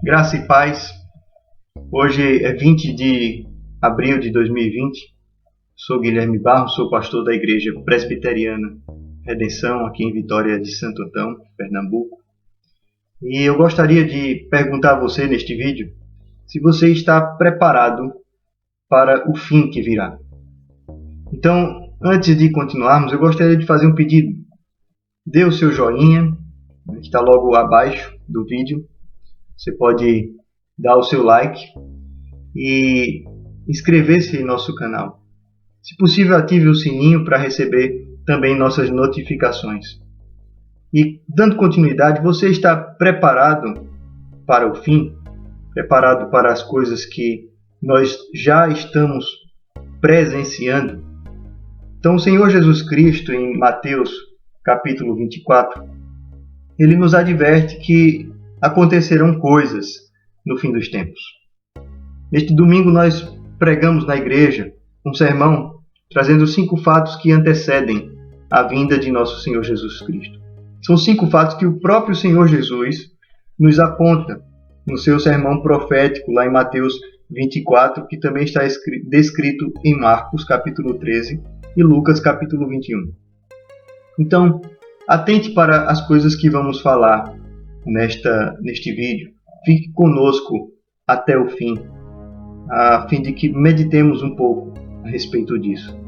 Graça e paz. Hoje é 20 de abril de 2020. Sou Guilherme Barros, sou pastor da Igreja Presbiteriana Redenção, aqui em Vitória de Santo Antão, Pernambuco. E eu gostaria de perguntar a você neste vídeo se você está preparado para o fim que virá. Então, antes de continuarmos, eu gostaria de fazer um pedido. Dê o seu joinha, que está logo abaixo do vídeo. Você pode dar o seu like e inscrever-se em nosso canal. Se possível, ative o sininho para receber também nossas notificações. E, dando continuidade, você está preparado para o fim? Preparado para as coisas que nós já estamos presenciando? Então, o Senhor Jesus Cristo, em Mateus capítulo 24, ele nos adverte que acontecerão coisas no fim dos tempos. Neste domingo nós pregamos na igreja um sermão trazendo 5 fatos que antecedem a vinda de nosso Senhor Jesus Cristo. São 5 fatos que o próprio Senhor Jesus nos aponta no seu sermão profético lá em Mateus 24, que também está descrito em Marcos capítulo 13 e Lucas capítulo 21. Então, atente para as coisas que vamos falar neste vídeo. Fique conosco até o fim, a fim de que meditemos um pouco a respeito disso.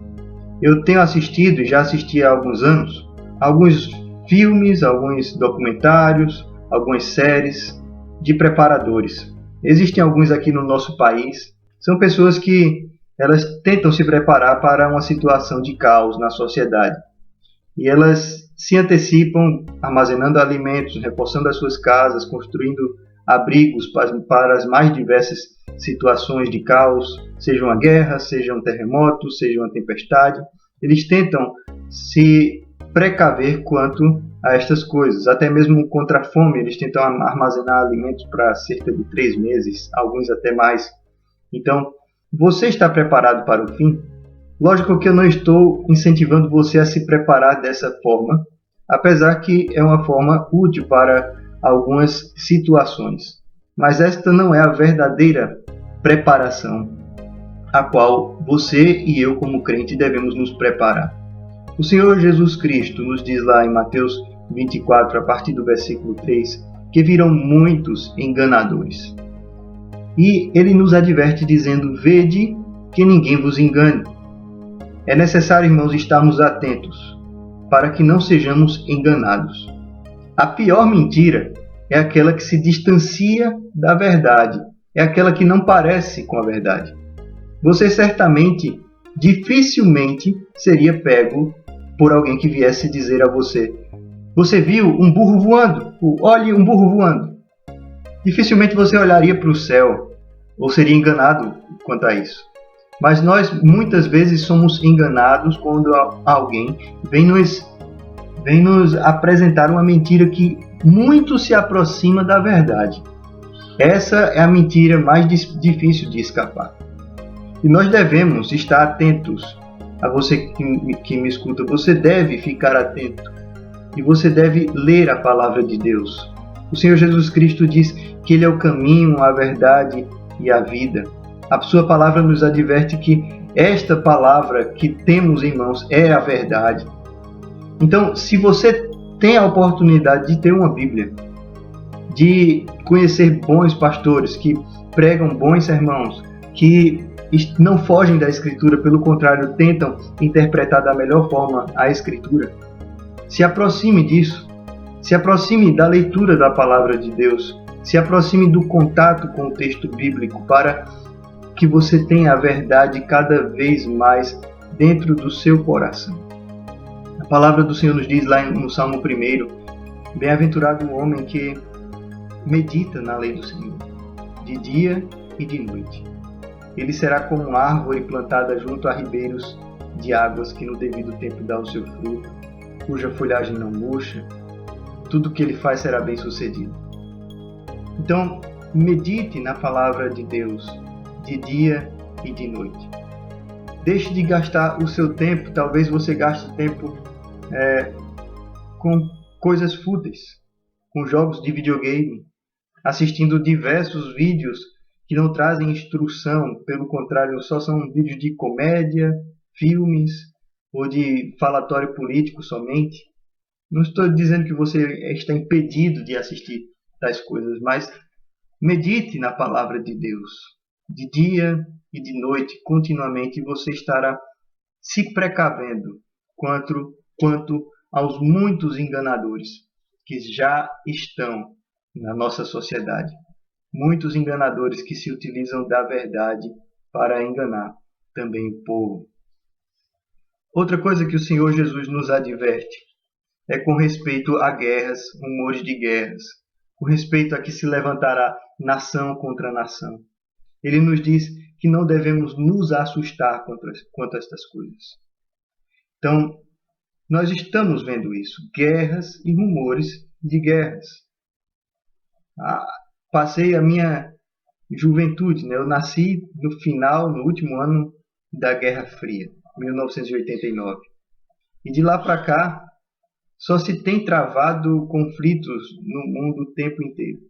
Eu tenho assistido e já assisti há alguns anos alguns filmes, alguns documentários, algumas séries de preparadores. Existem alguns aqui no nosso país. São pessoas que elas tentam se preparar para uma situação de caos na sociedade. E elas se antecipam armazenando alimentos, reforçando as suas casas, construindo abrigos para as mais diversas situações de caos, seja uma guerra, seja um terremoto, seja uma tempestade. Eles tentam se precaver quanto a estas coisas. Até mesmo contra a fome, eles tentam armazenar alimentos para cerca de 3 meses, alguns até mais. Então, você está preparado para o fim? Lógico que eu não estou incentivando você a se preparar dessa forma, apesar que é uma forma útil para algumas situações. Mas esta não é a verdadeira preparação a qual você e eu, como crente, devemos nos preparar. O Senhor Jesus Cristo nos diz lá em Mateus 24, a partir do versículo 3, que virão muitos enganadores. E ele nos adverte dizendo: vede que ninguém vos engane. É necessário, irmãos, estarmos atentos para que não sejamos enganados. A pior mentira é aquela que se distancia da verdade, é aquela que não parece com a verdade. Você certamente, dificilmente, seria pego por alguém que viesse dizer a você: você viu um burro voando? Olhe um burro voando. Dificilmente você olharia para o céu ou seria enganado quanto a isso. Mas nós muitas vezes somos enganados quando alguém vem nos apresentar uma mentira que muito se aproxima da verdade. Essa é a mentira mais difícil de escapar. E nós devemos estar atentos. A você que me escuta, você deve ficar atento. E você deve ler a palavra de Deus. O Senhor Jesus Cristo diz que Ele é o caminho, a verdade e a vida. A sua palavra nos adverte que esta palavra que temos em mãos é a verdade. Então, se você tem a oportunidade de ter uma Bíblia, de conhecer bons pastores que pregam bons sermãos, que não fogem da Escritura, pelo contrário, tentam interpretar da melhor forma a Escritura, se aproxime disso, se aproxime da leitura da palavra de Deus, se aproxime do contato com o texto bíblico para que você tenha a verdade cada vez mais dentro do seu coração. A palavra do Senhor nos diz lá no Salmo 1: bem-aventurado o homem que medita na lei do Senhor, de dia e de noite. Ele será como uma árvore plantada junto a ribeiros de águas, que no devido tempo dá o seu fruto, cuja folhagem não murcha. Tudo que ele faz será bem sucedido. Então, medite na palavra de Deus de dia e de noite. Deixe de gastar o seu tempo. Talvez você gaste tempo com coisas fúteis, com jogos de videogame, assistindo diversos vídeos que não trazem instrução, pelo contrário, só são vídeos de comédia, filmes ou de falatório político somente. Não estou dizendo que você está impedido de assistir tais coisas, mas medite na palavra de Deus, de dia e de noite, continuamente, e você estará se precavendo quanto aos muitos enganadores que já estão na nossa sociedade. Muitos enganadores que se utilizam da verdade para enganar também o povo. Outra coisa que o Senhor Jesus nos adverte é com respeito a guerras, rumores de guerras, com respeito a que se levantará nação contra nação. Ele nos diz que não devemos nos assustar quanto a estas coisas. Então, nós estamos vendo isso, guerras e rumores de guerras. Passei a minha juventude, né? Eu nasci no último ano da Guerra Fria, 1989. E de lá para cá, só se tem travado conflitos no mundo o tempo inteiro.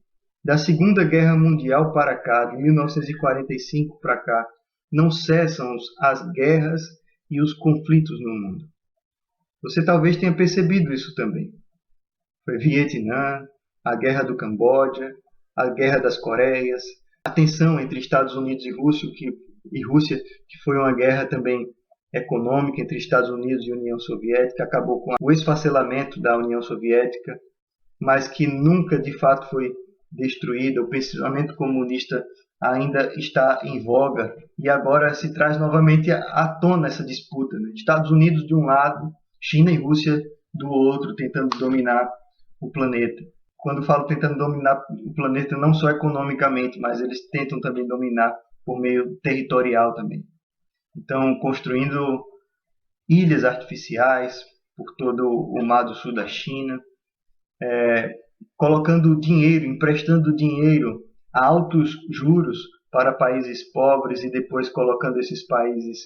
Da Segunda Guerra Mundial para cá, de 1945 para cá, não cessam as guerras e os conflitos no mundo. Você talvez tenha percebido isso também. Foi Vietnã, a Guerra do Camboja, a Guerra das Coreias, a tensão entre Estados Unidos e Rússia, que foi uma guerra também econômica entre Estados Unidos e União Soviética, acabou com o esfacelamento da União Soviética, mas que nunca de fato foi destruída. O pensamento comunista ainda está em voga e agora se traz novamente à tona essa disputa, né? Estados Unidos de um lado, China e Rússia do outro, tentando dominar o planeta. Quando falo tentando dominar o planeta, não só economicamente, mas eles tentam também dominar por meio territorial também. Então, construindo ilhas artificiais por todo o mar do sul da China, colocando dinheiro, emprestando dinheiro a altos juros para países pobres e depois colocando esses países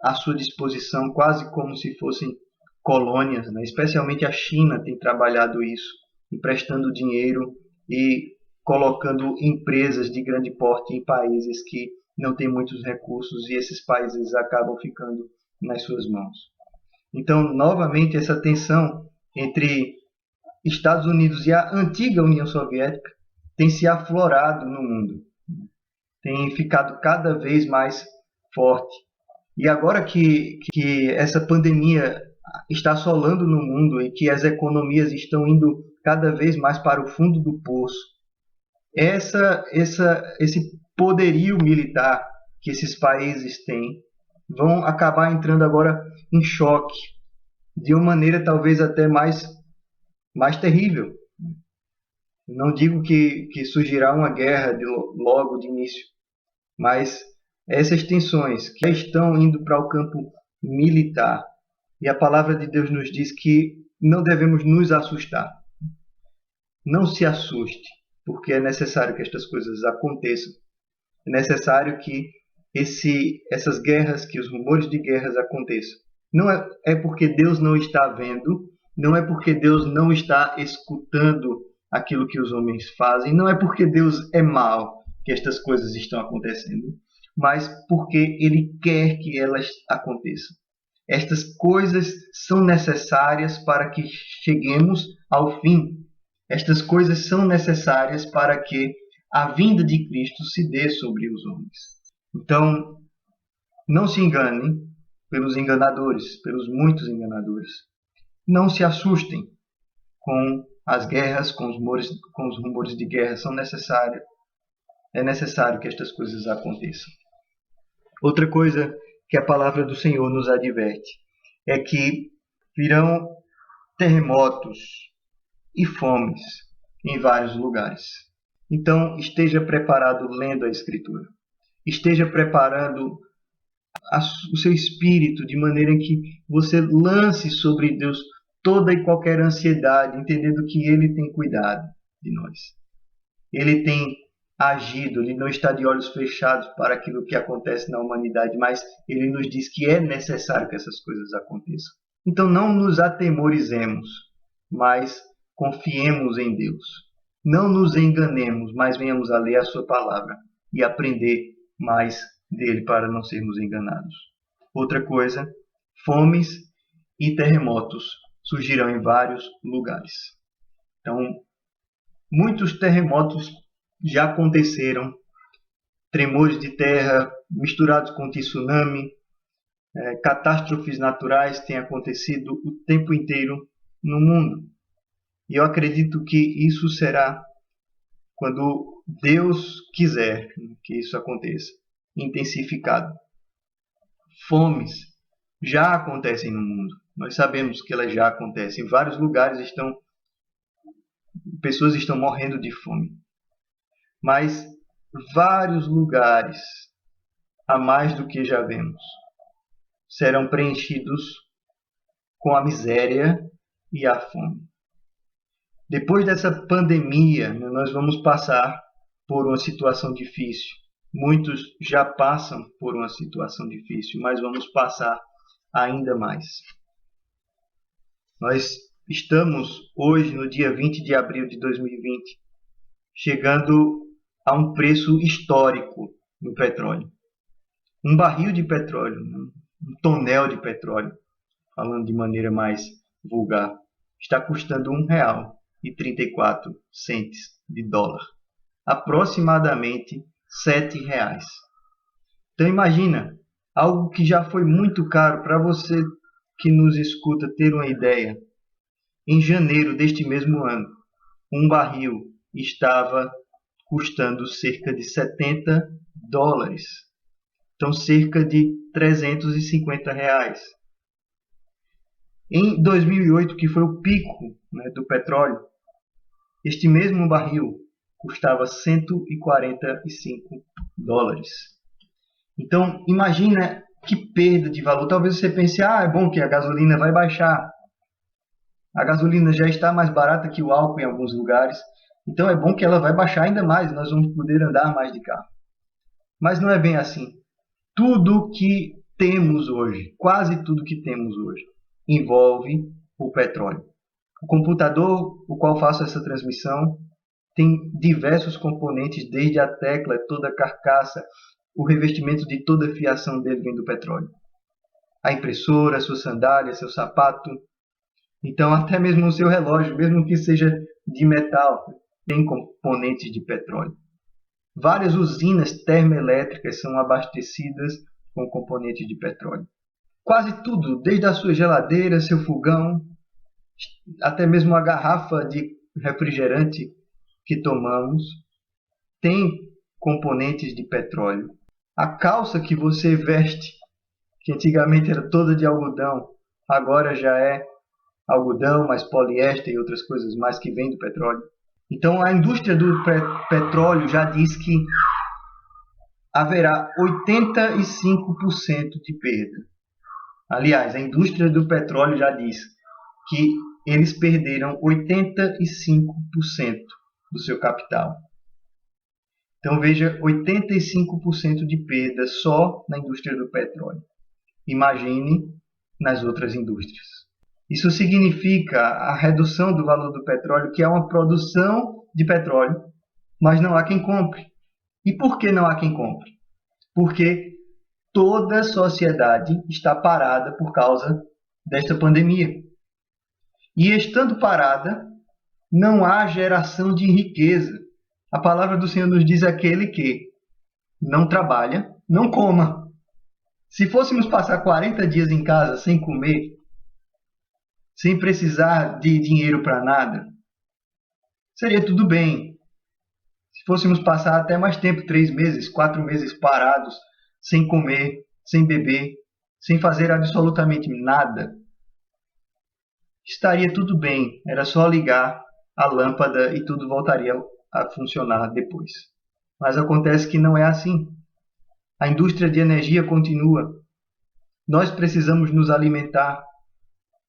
à sua disposição quase como se fossem colônias, né? Especialmente a China tem trabalhado isso, emprestando dinheiro e colocando empresas de grande porte em países que não têm muitos recursos e esses países acabam ficando nas suas mãos. Então, novamente, essa tensão entre Estados Unidos e a antiga União Soviética tem se aflorado no mundo, tem ficado cada vez mais forte. E agora que essa pandemia está assolando no mundo e que as economias estão indo cada vez mais para o fundo do poço, esse poderio militar que esses países têm vão acabar entrando agora em choque de uma maneira talvez até mais terrível. Não digo que surgirá uma guerra logo de início, mas essas tensões que estão indo para o campo militar. E a palavra de Deus nos diz que não devemos nos assustar. Não se assuste, porque é necessário que estas coisas aconteçam. É necessário que essas guerras, que os rumores de guerras aconteçam. Não é porque Deus não está vendo, não é porque Deus não está escutando aquilo que os homens fazem, não é porque Deus é mau que estas coisas estão acontecendo, mas porque Ele quer que elas aconteçam. Estas coisas são necessárias para que cheguemos ao fim. Estas coisas são necessárias para que a vinda de Cristo se dê sobre os homens. Então, não se enganem pelos enganadores, pelos muitos enganadores. Não se assustem com as guerras, com os rumores de guerra. São necessários. É necessário que estas coisas aconteçam. Outra coisa que a palavra do Senhor nos adverte é que virão terremotos e fomes em vários lugares. Então, esteja preparado lendo a Escritura. Esteja preparando o seu espírito de maneira que você lance sobre Deus toda e qualquer ansiedade, entendendo que Ele tem cuidado de nós. Ele tem agido, Ele não está de olhos fechados para aquilo que acontece na humanidade, mas Ele nos diz que é necessário que essas coisas aconteçam. Então não nos atemorizemos, mas confiemos em Deus. Não nos enganemos, mas venhamos a ler a sua palavra e aprender mais dele para não sermos enganados. Outra coisa, fomes e terremotos surgirão em vários lugares. Então, muitos terremotos já aconteceram, tremores de terra misturados com tsunami, catástrofes naturais têm acontecido o tempo inteiro no mundo. E eu acredito que isso será quando Deus quiser que isso aconteça, intensificado. Fomes já acontecem no mundo. Nós sabemos que elas já acontecem. Em vários lugares pessoas estão morrendo de fome. Mas vários lugares, a mais do que já vemos, serão preenchidos com a miséria e a fome. Depois dessa pandemia, nós vamos passar por uma situação difícil. Muitos já passam por uma situação difícil, mas vamos passar ainda mais. Nós estamos hoje, no dia 20 de abril de 2020, chegando a um preço histórico no petróleo. Um barril de petróleo, um tonel de petróleo, falando de maneira mais vulgar, está custando R$1,34 de dólar. Aproximadamente R$7. Então imagina, algo que já foi muito caro para você que nos escuta ter uma ideia. Em janeiro deste mesmo ano, um barril estava custando cerca de $70. Então cerca de R$350. Em 2008, que foi o pico, do petróleo, este mesmo barril custava $145. Então, imagina que perda de valor. Talvez você pense, é bom que a gasolina vai baixar. A gasolina já está mais barata que o álcool em alguns lugares. Então, é bom que ela vai baixar ainda mais. Nós vamos poder andar mais de carro. Mas não é bem assim. Tudo que temos hoje, quase tudo que temos hoje, envolve o petróleo. O computador, o qual faço essa transmissão, tem diversos componentes, desde a tecla, toda a carcaça, o revestimento de toda a fiação dele vem do petróleo. A impressora, a sua sandália, seu sapato. Então, até mesmo o seu relógio, mesmo que seja de metal, tem componentes de petróleo. Várias usinas termoelétricas são abastecidas com componentes de petróleo. Quase tudo, desde a sua geladeira, seu fogão, até mesmo a garrafa de refrigerante que tomamos, tem componentes de petróleo. A calça que você veste, que antigamente era toda de algodão, agora já é algodão, mais poliéster e outras coisas mais que vêm do petróleo. Então a indústria do petróleo já diz que haverá 85% de perda. Aliás, a indústria do petróleo já diz que eles perderam 85% do seu capital. Então veja, 85% de perda só na indústria do petróleo. Imagine nas outras indústrias. Isso significa a redução do valor do petróleo, que é uma produção de petróleo, mas não há quem compre. E por que não há quem compre? Porque toda a sociedade está parada por causa desta pandemia. E estando parada, não há geração de riqueza. A palavra do Senhor nos diz aquele que não trabalha, não coma. Se fôssemos passar 40 dias em casa sem comer, sem precisar de dinheiro para nada, seria tudo bem. Se fôssemos passar até mais tempo, 3 meses, 4 meses parados, sem comer, sem beber, sem fazer absolutamente nada, estaria tudo bem. Era só ligar a lâmpada e tudo voltaria a funcionar depois. Mas acontece que não é assim. A indústria de energia continua. Nós precisamos nos alimentar.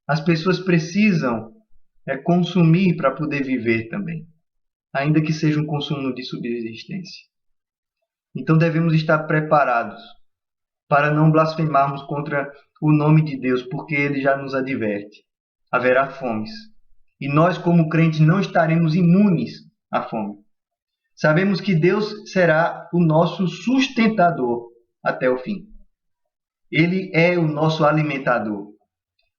As pessoas precisam consumir para poder viver também, ainda que seja um consumo de subsistência. Então devemos estar preparados para não blasfemarmos contra o nome de Deus, porque Ele já nos adverte. Haverá fomes. E nós, como crentes, não estaremos imunes a fome. Sabemos que Deus será o nosso sustentador até o fim. Ele é o nosso alimentador.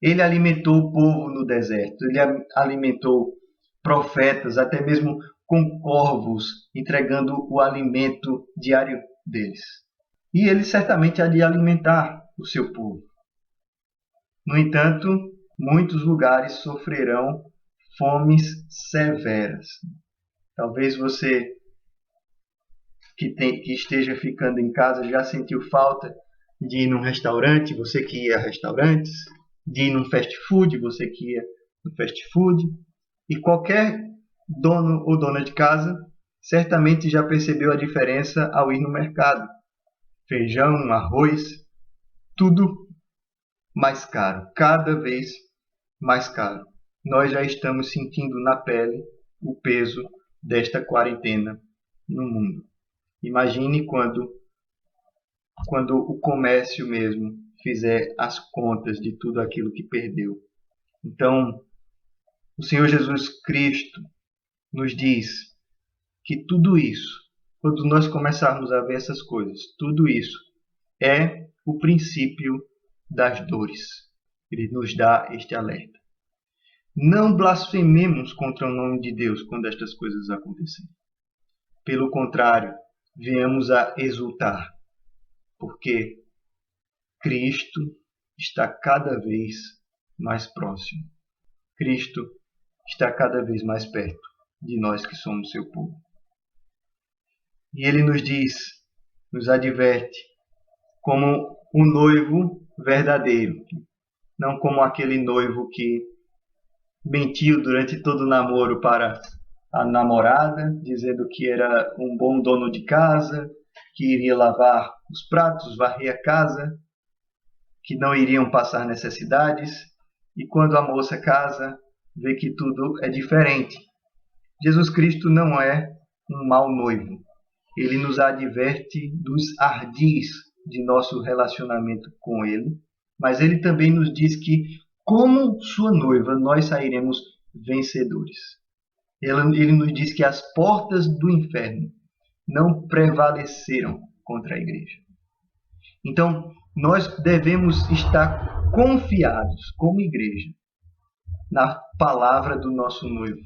Ele alimentou o povo no deserto. Ele alimentou profetas, até mesmo com corvos, entregando o alimento diário deles. E ele certamente há de alimentar o seu povo. No entanto, muitos lugares sofrerão fomes severas. Talvez você que esteja ficando em casa já sentiu falta de ir num restaurante, você que ia a restaurantes, de ir num fast food, você que ia no fast food. E qualquer dono ou dona de casa certamente já percebeu a diferença ao ir no mercado. Feijão, arroz, tudo mais caro, cada vez mais caro. Nós já estamos sentindo na pele o peso desta quarentena no mundo. Imagine quando o comércio mesmo fizer as contas de tudo aquilo que perdeu. Então, o Senhor Jesus Cristo nos diz que tudo isso, quando nós começarmos a ver essas coisas, tudo isso é o princípio das dores. Ele nos dá este alerta. Não blasfememos contra o nome de Deus quando estas coisas acontecerem. Pelo contrário, venhamos a exultar, porque Cristo está cada vez mais próximo. Cristo está cada vez mais perto de nós que somos seu povo. E ele nos diz, nos adverte, como um noivo verdadeiro, não como aquele noivo que mentiu durante todo o namoro para a namorada, dizendo que era um bom dono de casa, que iria lavar os pratos, varrer a casa, que não iriam passar necessidades, e quando a moça casa, vê que tudo é diferente. Jesus Cristo não é um mau noivo. Ele nos adverte dos ardis de nosso relacionamento com Ele, mas Ele também nos diz que, como sua noiva, nós sairemos vencedores. Ele nos diz que as portas do inferno não prevaleceram contra a igreja. Então, nós devemos estar confiados, como igreja, na palavra do nosso noivo.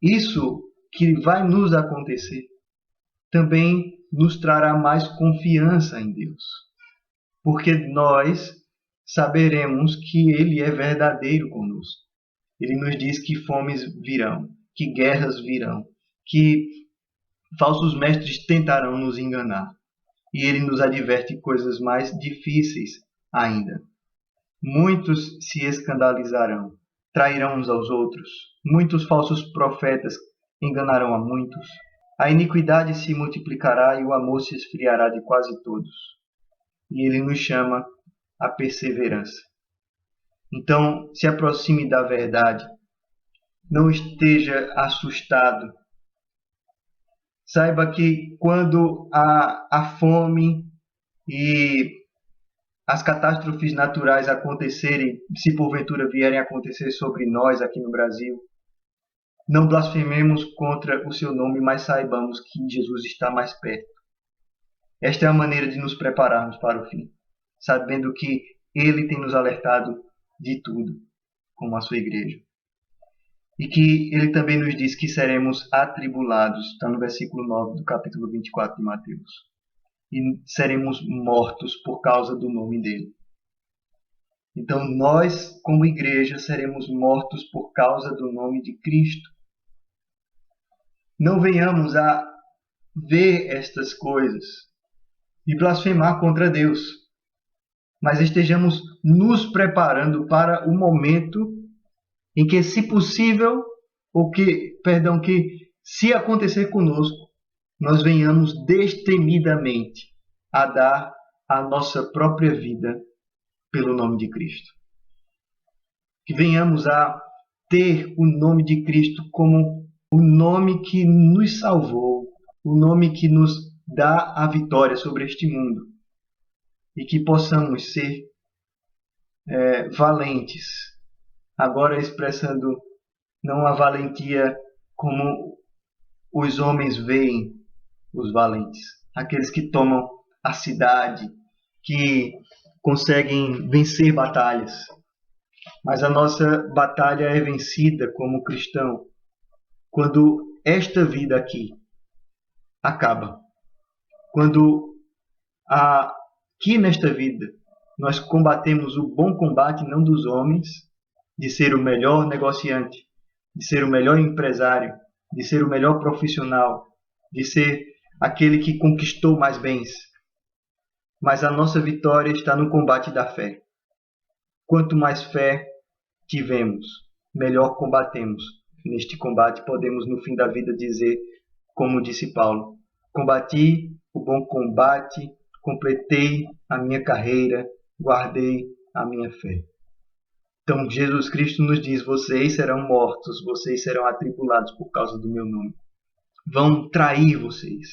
Isso que vai nos acontecer também nos trará mais confiança em Deus, porque nós saberemos que Ele é verdadeiro conosco. Ele nos diz que fomes virão, que guerras virão, que falsos mestres tentarão nos enganar. E Ele nos adverte coisas mais difíceis ainda. Muitos se escandalizarão, trairão uns aos outros. Muitos falsos profetas enganarão a muitos. A iniquidade se multiplicará e o amor se esfriará de quase todos. E Ele nos chama à perseverança. Então, se aproxime da verdade. Não esteja assustado. Saiba que quando a fome e as catástrofes naturais acontecerem, se porventura vierem a acontecer sobre nós aqui no Brasil, não blasfememos contra o seu nome, mas saibamos que Jesus está mais perto. Esta é a maneira de nos prepararmos para o fim, sabendo que Ele tem nos alertado de tudo, como a sua igreja. E que Ele também nos diz que seremos atribulados, está no versículo 9 do capítulo 24 de Mateus. E seremos mortos por causa do nome dele. Então nós, como igreja, seremos mortos por causa do nome de Cristo. Não venhamos a ver estas coisas e blasfemar contra Deus, mas estejamos nos preparando para o momento em que, se possível, que se acontecer conosco, nós venhamos destemidamente a dar a nossa própria vida pelo nome de Cristo. Que venhamos a ter o nome de Cristo como o nome que nos salvou, o nome que nos dá a vitória sobre este mundo. E que possamos ser valentes, agora expressando não a valentia como os homens veem os valentes, aqueles que tomam a cidade, que conseguem vencer batalhas. Mas a nossa batalha é vencida como cristão quando esta vida aqui acaba. Quando aqui nesta vida nós combatemos o bom combate não dos homens, de ser o melhor negociante, de ser o melhor empresário, de ser o melhor profissional, de ser aquele que conquistou mais bens. Mas a nossa vitória está no combate da fé. Quanto mais fé tivemos, melhor combatemos. Neste combate podemos no fim da vida dizer, como disse Paulo, combati o bom combate, completei a minha carreira, guardei a minha fé. Então Jesus Cristo nos diz, vocês serão mortos, vocês serão atribulados por causa do meu nome. Vão trair vocês.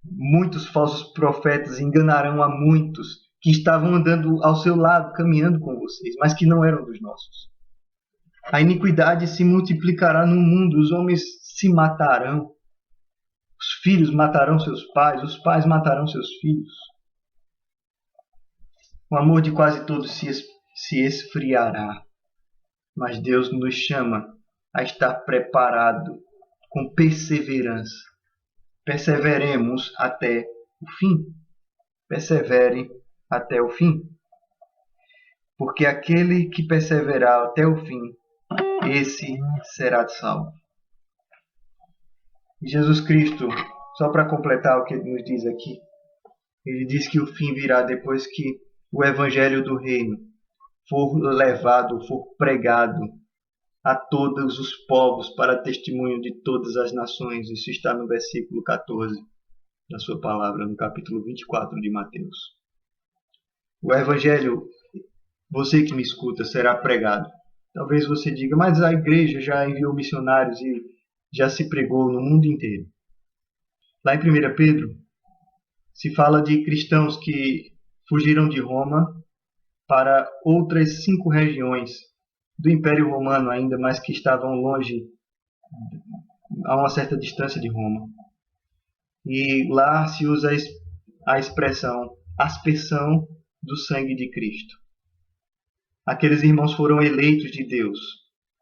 Muitos falsos profetas enganarão a muitos que estavam andando ao seu lado, caminhando com vocês, mas que não eram dos nossos. A iniquidade se multiplicará no mundo, os homens se matarão, os filhos matarão seus pais, os pais matarão seus filhos. O amor de quase todos se esfriará, mas Deus nos chama a estar preparado com perseverança. Perseveremos até o fim. Persevere até o fim. Porque aquele que perseverar até o fim, esse será salvo. E Jesus Cristo, só para completar o que ele nos diz aqui, ele diz que o fim virá depois que o evangelho do reino for levado, for pregado a todos os povos para testemunho de todas as nações. Isso está no versículo 14 da sua palavra, no capítulo 24 de Mateus. O evangelho, você que me escuta, será pregado. Talvez você diga, mas a igreja já enviou missionários e já se pregou no mundo inteiro. Lá em 1 Pedro, se fala de cristãos que fugiram de Roma para outras 5 regiões do Império Romano ainda, mas que estavam longe, a uma certa distância de Roma. E lá se usa a expressão aspersão do sangue de Cristo. Aqueles irmãos foram eleitos de Deus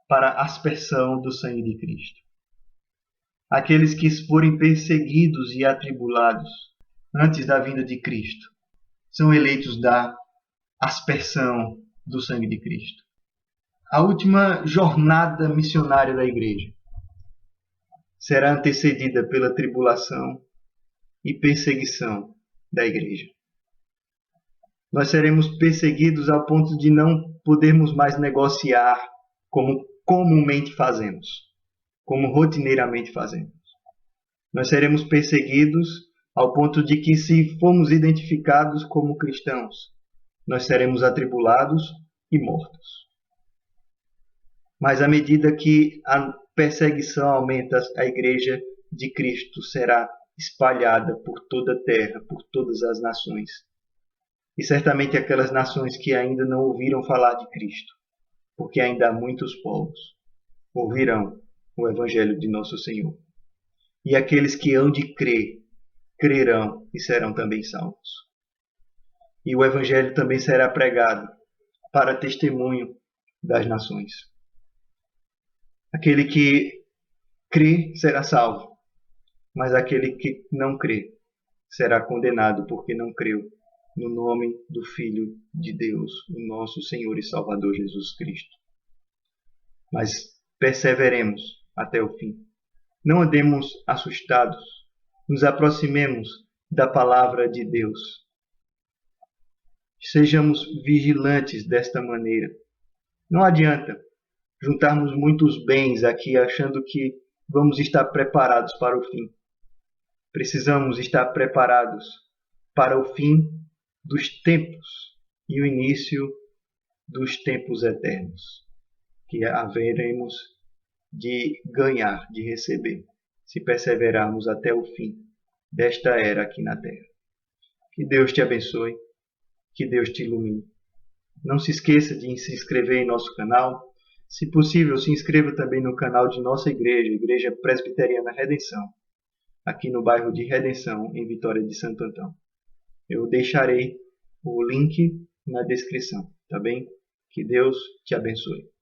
para a aspersão do sangue de Cristo. Aqueles que forem perseguidos e atribulados antes da vinda de Cristo são eleitos da aspersão do sangue de Cristo. A última jornada missionária da igreja será antecedida pela tribulação e perseguição da igreja. Nós seremos perseguidos ao ponto de não podermos mais negociar como comumente fazemos, como rotineiramente fazemos. Nós seremos perseguidos ao ponto de que, se formos identificados como cristãos, nós seremos atribulados e mortos. Mas à medida que a perseguição aumenta, a igreja de Cristo será espalhada por toda a terra, por todas as nações. E certamente aquelas nações que ainda não ouviram falar de Cristo, porque ainda há muitos povos, ouvirão o Evangelho de nosso Senhor. E aqueles que hão de crer, crerão e serão também salvos. E o Evangelho também será pregado para testemunho das nações. Aquele que crê será salvo, mas aquele que não crê será condenado porque não creu no nome do Filho de Deus, o nosso Senhor e Salvador Jesus Cristo. Mas perseveremos até o fim. Não andemos assustados. Nos aproximemos da palavra de Deus. Sejamos vigilantes desta maneira. Não adianta juntarmos muitos bens aqui achando que vamos estar preparados para o fim. Precisamos estar preparados para o fim dos tempos e o início dos tempos eternos, que haveremos de ganhar, de receber, se perseverarmos até o fim desta era aqui na Terra. Que Deus te abençoe, que Deus te ilumine. Não se esqueça de se inscrever em nosso canal, Se possível, se inscreva também no canal de nossa igreja, Igreja Presbiteriana Redenção, aqui no bairro de Redenção, em Vitória de Santo Antão. Eu deixarei o link na descrição, tá bem? Que Deus te abençoe.